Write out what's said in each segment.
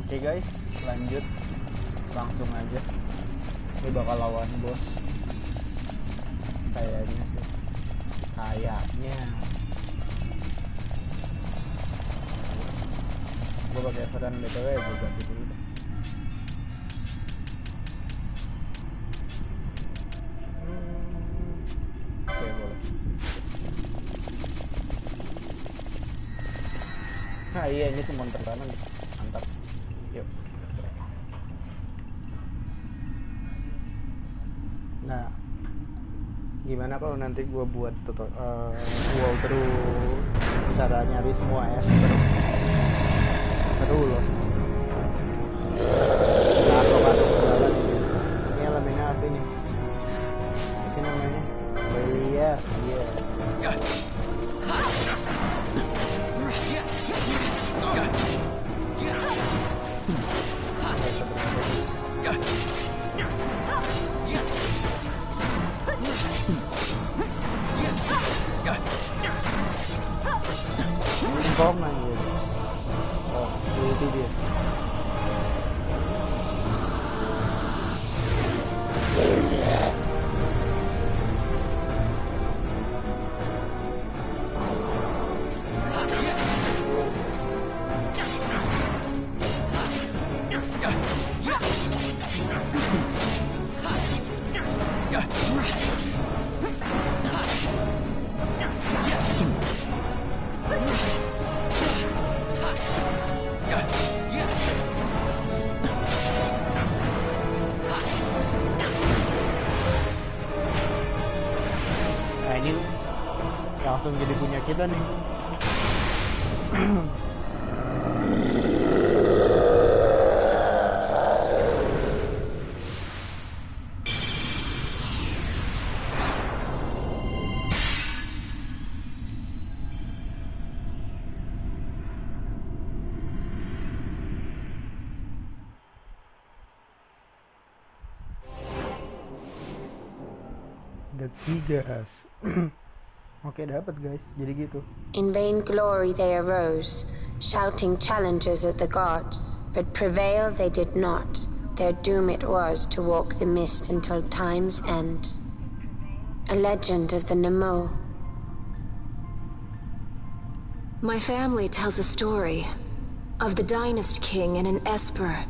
Oke guys, lanjut langsung aja. Ini bakal lawan bos. Kayaknya sih. Kayaknya. Gue pakai peran BTW gue ganti dulu deh. Oke, boleh. Nah iya, ini cuma terkanan. Mantap. Yuk. Nah, gimana kalau nanti gue buat walkthrough cara nyari semua ya? Seru loh. Nah, kalau jalan ini elemennya apa ini? Ini namanya Belia. Iya. Kong aja. Oh, itu dia. Langsung jadi punya kita nih. Ada 3 as. Oke, dapat guys, jadi gitu. In vain glory they arose, shouting challenges at the gods, but prevail they did not. Their doom it was to walk the mist until time's end. A legend of the Nemo. My family tells a story of the Dynast King and an Esper.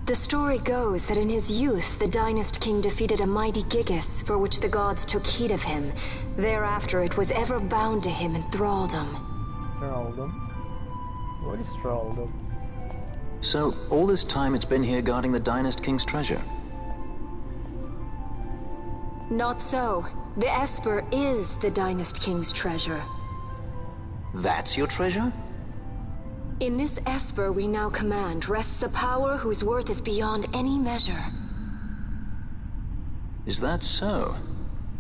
The story goes that in his youth, the Dynast King defeated a mighty Gigas, for which the gods took heed of him. Thereafter, it was ever bound to him in thraldom. Thraldom? What is thraldom? So, all this time it's been here guarding the Dynast King's treasure? Not so. The Esper is the Dynast King's treasure. That's your treasure? In this Esper we now command rests a power whose worth is beyond any measure. Is that so?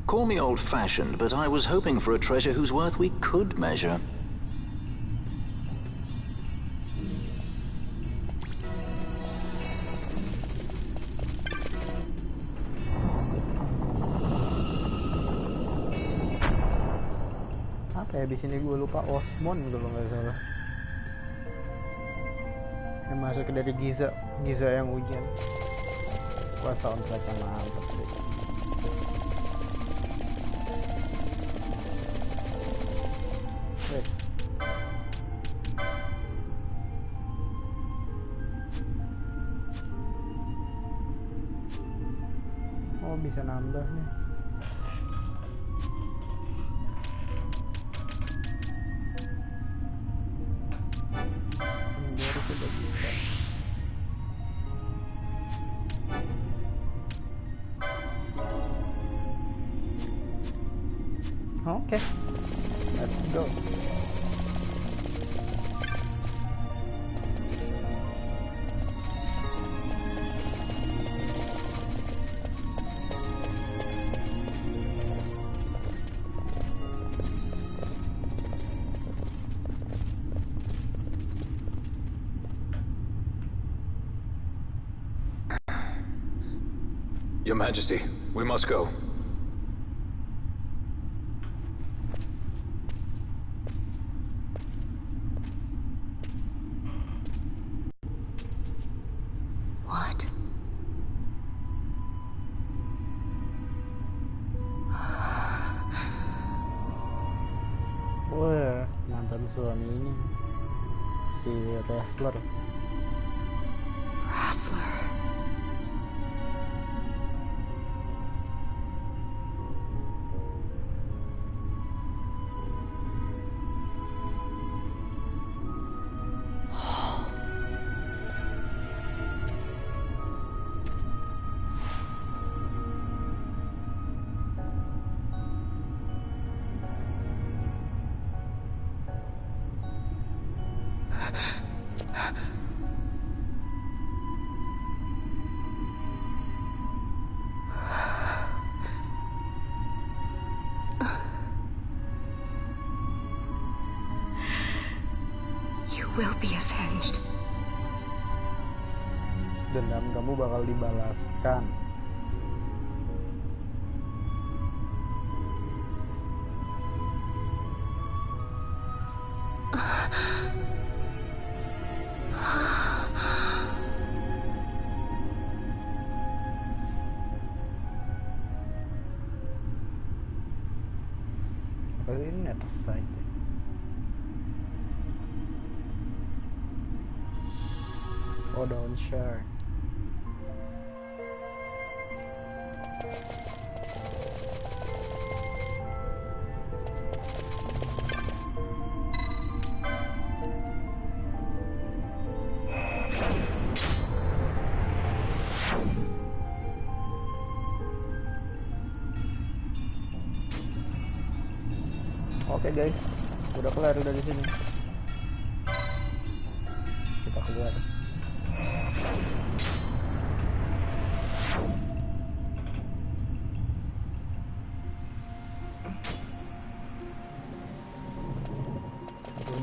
Call me old-fashioned, but I was hoping for a treasure whose worth we could measure. Apa ya, di sini gue lupa Osmond kalau nggak salah. Yang masuk dari Giza yang hujan. Wah, soundtracknya mantap deh. Wait. Oh, bisa nambah nih. Okay, let's go. Your Majesty, we must go. lawan ini si wrestler. You will be avenged. Dendam kamu bakal dibalaskan. Apa ini atas saja? Oh, don't share. Oke guys, udah kelar dari sini. Kita keluar.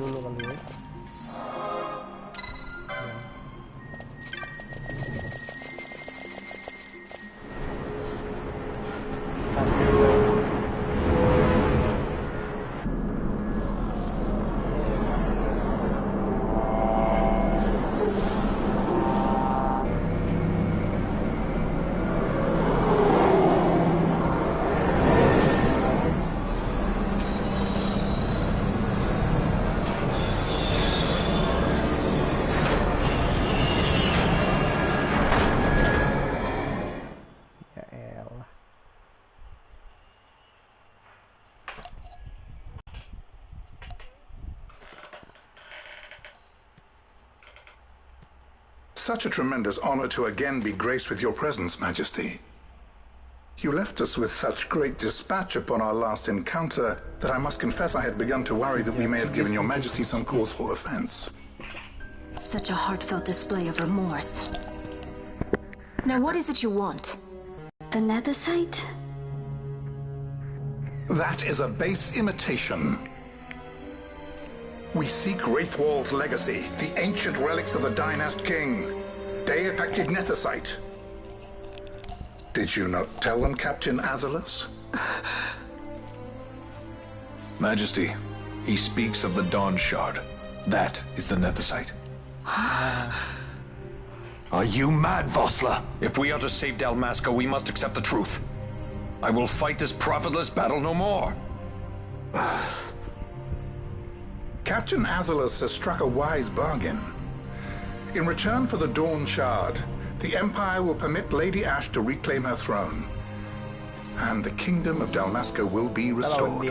Dulu kali ya. Such a tremendous honor to again be graced with your presence, Majesty. You left us with such great dispatch upon our last encounter that I must confess I had begun to worry that we may have given your Majesty some cause for offense. Such a heartfelt display of remorse. Now what is it you want? The nether site? That is a base imitation. We seek Wraithwall's legacy, the ancient relics of the Dynast King, Deifacted Nethicite. Did you not tell them, Captain Azalus? Majesty, he speaks of the Dawn Shard. That is the Nethicite. Are you mad, Vossler? If we are to save Dalmasca, we must accept the truth. I will fight this profitless battle no more. Captain Azalus has struck a wise bargain. In return for the Dawn Shard, the Empire will permit Lady Ash to reclaim her throne. And the kingdom of Dalmasca will be restored.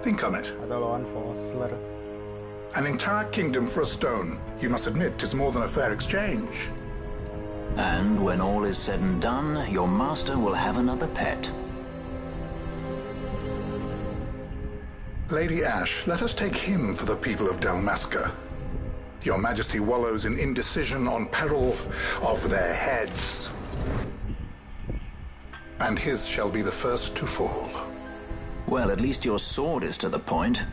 Think on it. An entire kingdom for a stone. You must admit, 'tis more than a fair exchange. And when all is said and done, your master will have another pet. Lady Ash, let us take him for the people of Dalmasca. Your Majesty wallows in indecision on peril of their heads. And his shall be the first to fall. Well, at least your sword is to the point.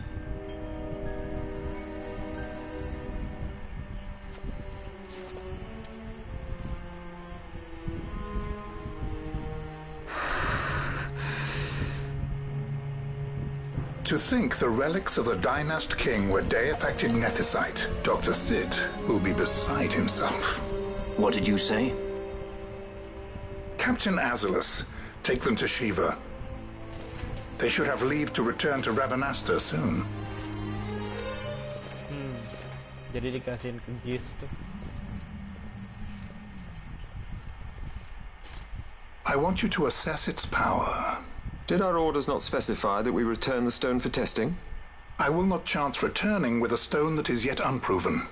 To think the relics of the Dynast King were Deifacted Nethicite, Dr. Sid will be beside himself. What did you say? Captain Azalus, take them to Shiva. They should have leave to return to Rabanasta soon. Jadi dikasihin ke Jis tuh. I want you to assess its power. Did our orders not specify that we return the stone for testing? I will not chance returning with a stone that is yet unproven.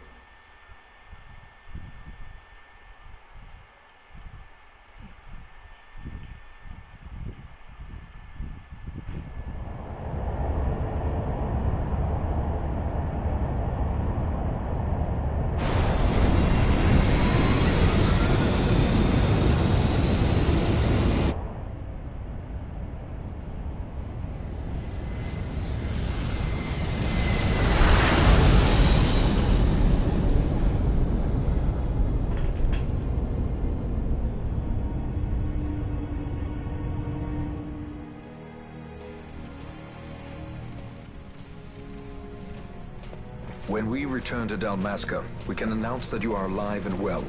When we return to Dalmasca, we can announce that you are alive and well.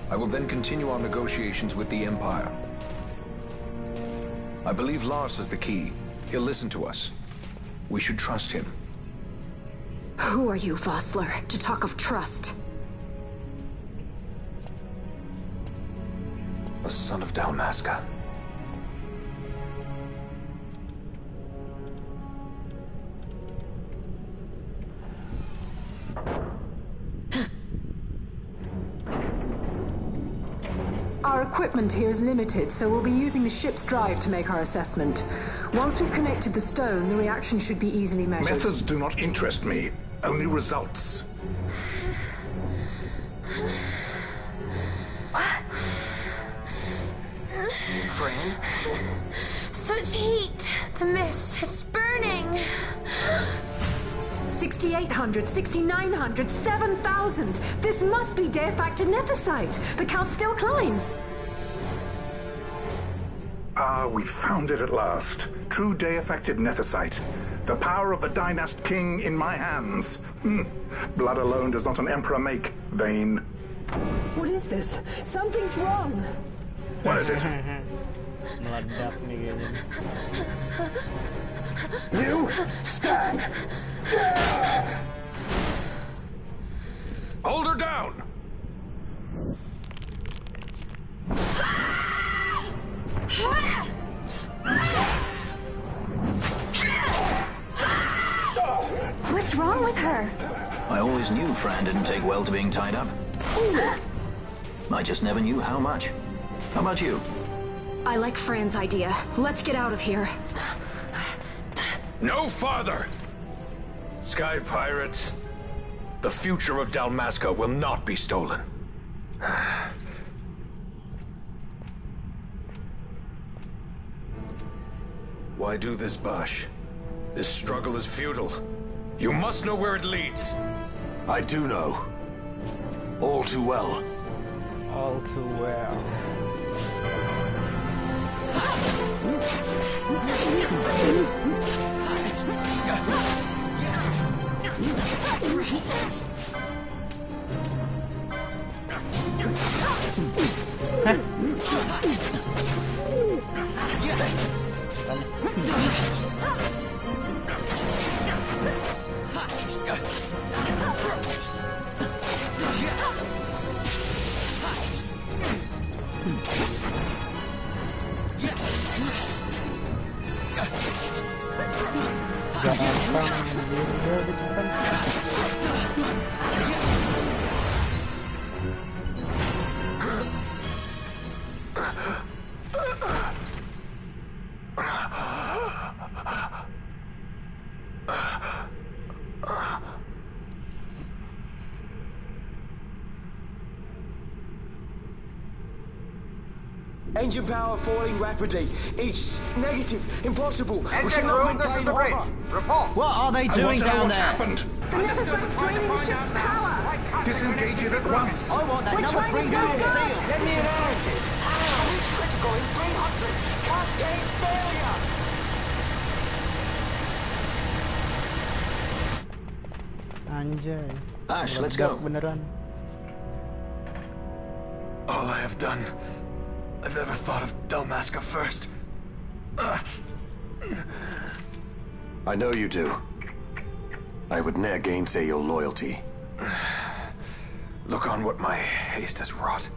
I will then continue our negotiations with the Empire. I believe Lars has the key. He'll listen to us. We should trust him. Who are you, Vossler, to talk of trust? A son of Dalmasca. Our equipment here is limited, so we'll be using the ship's drive to make our assessment. Once we've connected the stone, the reaction should be easily measured. Methods do not interest me, only results. Friend? Such heat! The mist, it's burning! 6,800, 6,900, 7,000! This must be de-factor nethicite! The count still climbs! Ah, we found it at last. True day-affected nethicite. The power of the Dynast King in my hands. Blood alone does not an emperor make, vain. What is this? Something's wrong! What is it? Meledak nih kayaknya. You stand! Hold her down! What's wrong with her? I always knew Fran didn't take well to being tied up. I just never knew how much. How about you? I like Fran's idea. Let's get out of here. No farther! Sky Pirates, the future of Dalmasca will not be stolen. Why do this, Bash? This struggle is futile. You must know where it leads. I do know. All too well. All too well. Engine power falling rapidly. It's negative. Impossible. Engine room, this is the bridge. Report. What are they doing down What's there? happened? The nethicite's draining the ship's power! Disengage it at once. I want that number 3 million seal. Let me in. Damage critical in 300. Cascade failure. Anjay. Ash, let's go. Beneran. All I have done, I've ever thought of Dalmasca first. I know you do. I would ne'er gainsay your loyalty. Look on what my haste has wrought.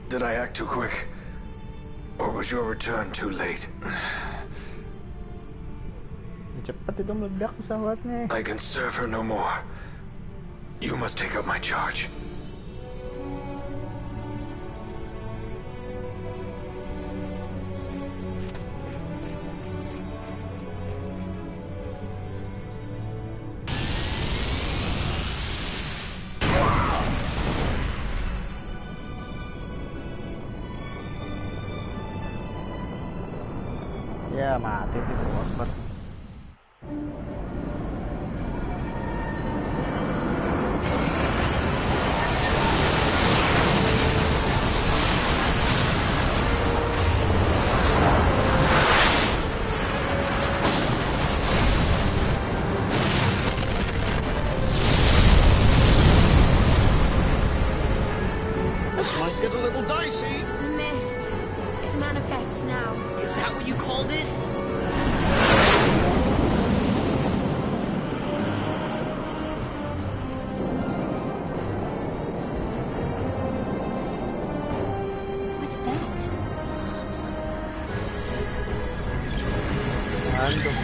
Did I act too quick? Or was your return too late? Cepat itu meledak pesawatnya. I can serve her no more. You must take up my charge. Ya mati sih Prosper. This might get a little dicey. The mist. It manifests now. Is that what you call this? What's that? Random.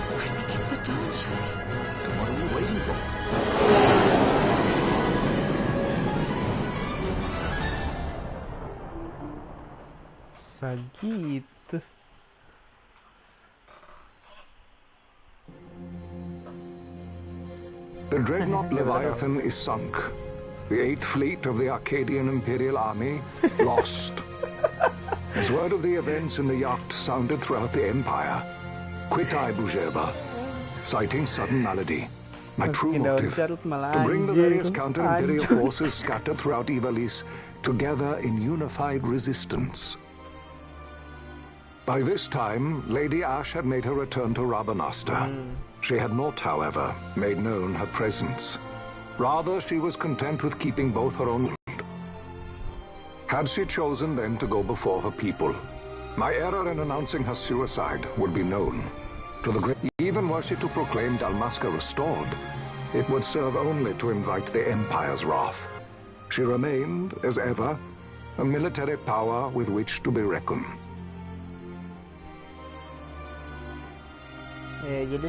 I think it's the dawn shard. And what are we waiting for? Segitu. The dreadnought Leviathan is sunk. The 8th fleet of the Arcadian Imperial Army lost. As word of the events in the yacht sounded throughout the Empire, quit I Bujeba, citing sudden malady. My true motive, to bring the various counter-imperial forces scattered throughout Ivalice together in unified resistance. By this time, Lady Ash had made her return to Rabanastre. She had not, however, made known her presence. Rather, she was content with keeping both her own world. Had she chosen then to go before her people, my error in announcing her suicide would be known. To the great, even were she to proclaim Dalmasca restored, it would serve only to invite the Empire's wrath. She remained, as ever, a military power with which to be reckoned. Jadi di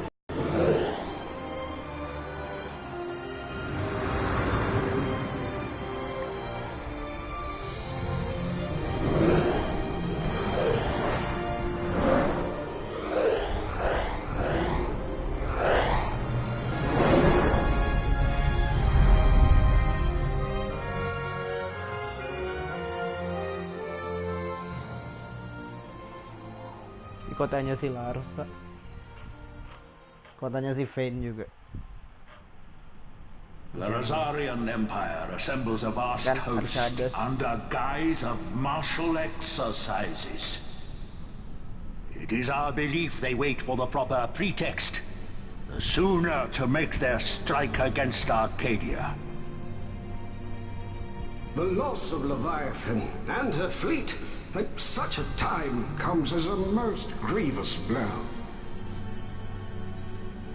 kotanya si Larsa. Kotanya si Vayne juga. The Rosarian Empire assembles a vast host under guise of martial exercises. It is our belief they wait for the proper pretext, the sooner to make their strike against Arcadia. The loss of Leviathan and her fleet at such a time comes as a most grievous blow.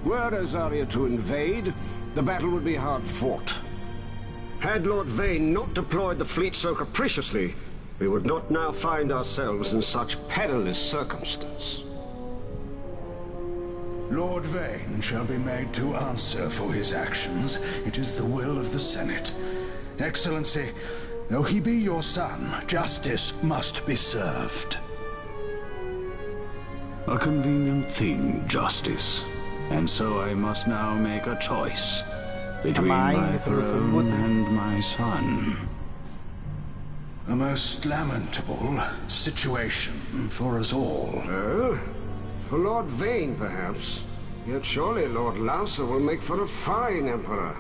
Were Rosaria to invade, the battle would be hard fought. Had Lord Vayne not deployed the fleet so capriciously, we would not now find ourselves in such perilous circumstance. Lord Vayne shall be made to answer for his actions. It is the will of the Senate. Excellency, though he be your son, justice must be served. A convenient thing, justice. And so I must now make a choice between my throne and my son. A most lamentable situation for us all. For Lord Vayne, perhaps. Yet surely Lord Larsa will make for a fine emperor.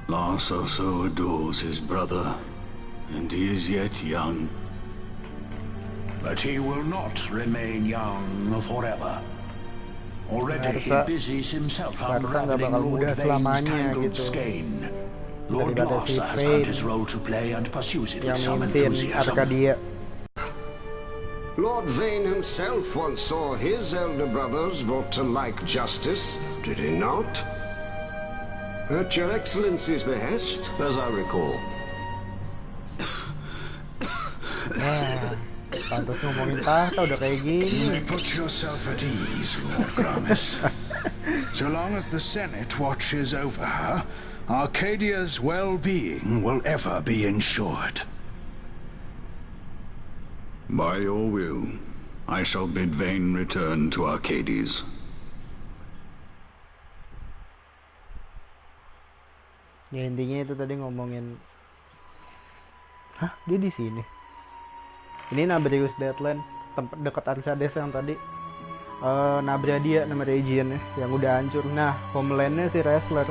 Larsa so adores his brother, and he is yet young. But he will not remain young forever. Already he busies himself unraveling Lord Vayne's tangled skein. Lord Larsa has found his role to play and pursues it with some enthusiasm. Lord Vane himself once saw his elder brothers brought to like justice, did he not? At your Excellency's behest, as I recall. Pantas ngomongin tahta udah kayak gini. You may put yourself at ease, Lord Gramis. So long as the Senate watches over her, Arcadia's well-being will ever be ensured. By your will, I shall bid Vane return to Arcades. Ya intinya itu tadi ngomongin. Hah, dia di sini. Ini Nabrius Deadland, tempat dekat Arcades yang tadi. Nabradia nama regionnya yang udah hancur. Nah, homelandnya si Wrestler.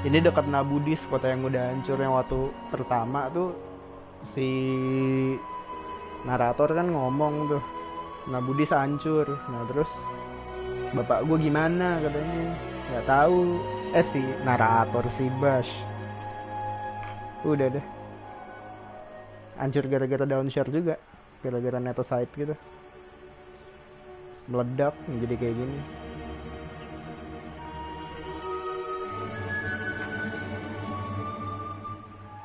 Ini dekat Nabudis, kota yang udah hancur yang waktu pertama tuh si narator kan ngomong tuh Nabudis hancur. Nah terus bapak gue gimana katanya, nggak tahu. Si narator si Bash udah deh hancur gara-gara downshare juga, gara-gara netosite gitu meledak jadi kayak gini.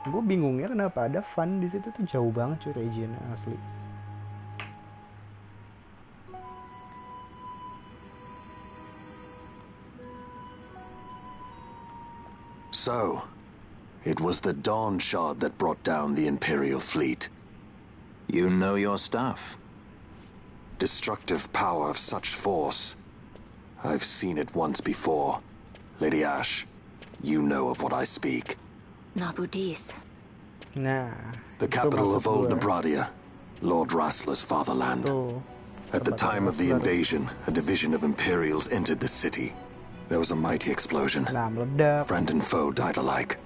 Gue bingungnya kenapa ada fun di situ tuh, jauh banget cuy regionnya asli. So, it was the Dawn Shard that brought down the Imperial fleet. You know your stuff. Destructive power of such force. I've seen it once before. Lady Ash, you know of what I speak. Nabudis. Nah, the capital of Old Nabradia, Lord Rassler's fatherland. At the time of the invasion, a division of Imperials entered the city. There was a mighty explosion. Friend and foe died alike.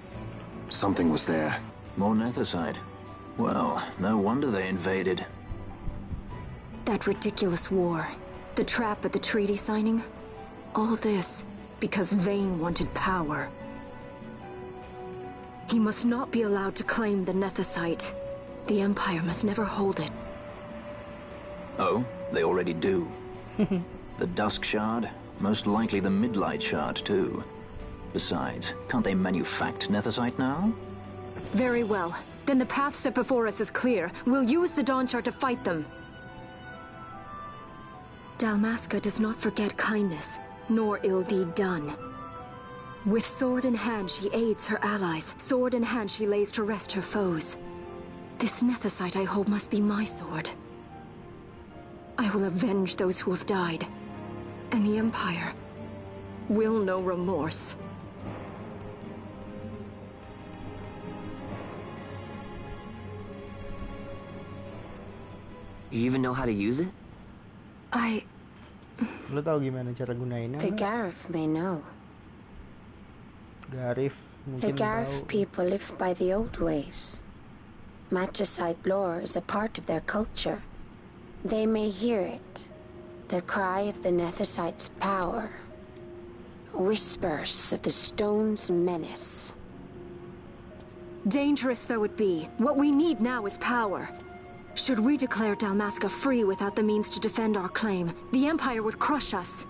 Something was there. More Nethicite. Well, no wonder they invaded. That ridiculous war. The trap at the treaty signing. All this because Vane wanted power. He must not be allowed to claim the Nethicite. The Empire must never hold it. Oh, they already do. The Dusk Shard? Most likely the Midlight Shard, too. Besides, can't they manufacture Nethicite now? Very well. Then the path set before us is clear. We'll use the Dawn Shard to fight them. Dalmasca does not forget kindness, nor ill deed done. With sword in hand, she aids her allies. Sword in hand, she lays to rest her foes. This Nethicite I hold must be my sword. I will avenge those who have died. And the Empire will know remorse. You even know how to use it? Lo tau gimana cara gunainnya? The Garif may know. Garif The mungkin Garif tahu. people live by the old ways. Magicite lore is a part of their culture. They may hear it. The cry of the Nethicite's power. Whispers of the stone's menace. Dangerous though it be, what we need now is power. Should we declare Dalmasca free without the means to defend our claim, the Empire would crush us.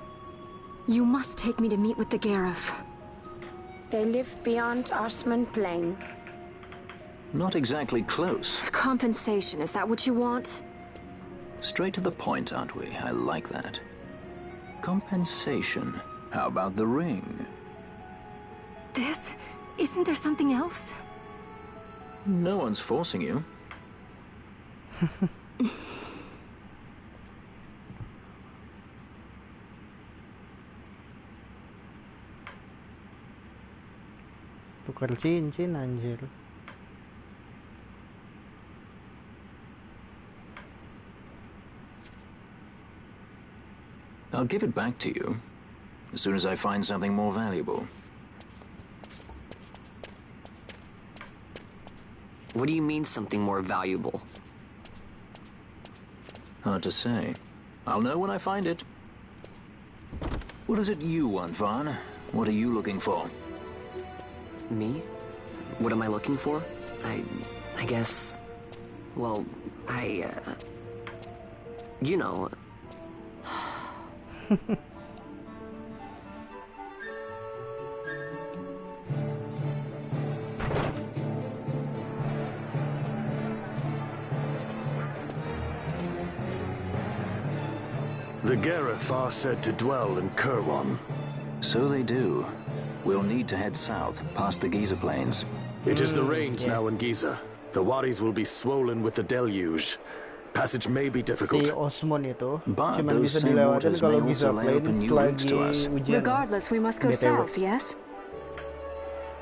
You must take me to meet with the Garif. They live beyond Osman Plain. Not exactly close. Compensation, is that what you want? Straight to the point, aren't we? I like that. Compensation. How about the ring? This? Isn't there something else? No one's forcing you. Tukar cincin anjir. I'll give it back to you as soon as I find something more valuable. What do you mean something more valuable? Hard to say. I'll know when I find it. What is it you want, Vaughn? What are you looking for? Me? What am I looking for? I guess... Well, You know. The Gareth are said to dwell in Kirwan. So they do. We'll need to head south, past the Giza Plains. It is the rains now in Giza. The wadis will be swollen with the deluge. Passage may be difficult. But those same waters may also lay open new routes to us. Regardless, we must go south, yes?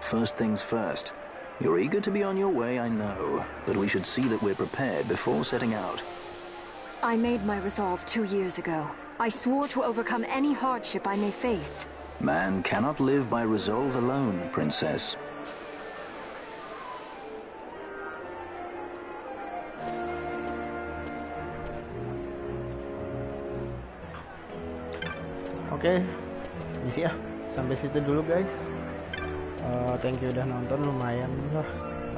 First things first. You're eager to be on your way, I know. But we should see that we're prepared before setting out. I made my resolve 2 years ago. I swore to overcome any hardship I may face. Man cannot live by resolve alone, Princess. Oke, misi ya. Sampai situ dulu guys. Thank you udah nonton, lumayan lah.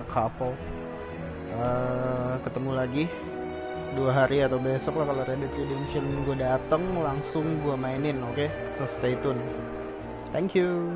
Couple. Ketemu lagi 2 hari atau besok lah kalau Red Dead Redemption gue dateng langsung gue mainin, oke? So stay tune. Thank you.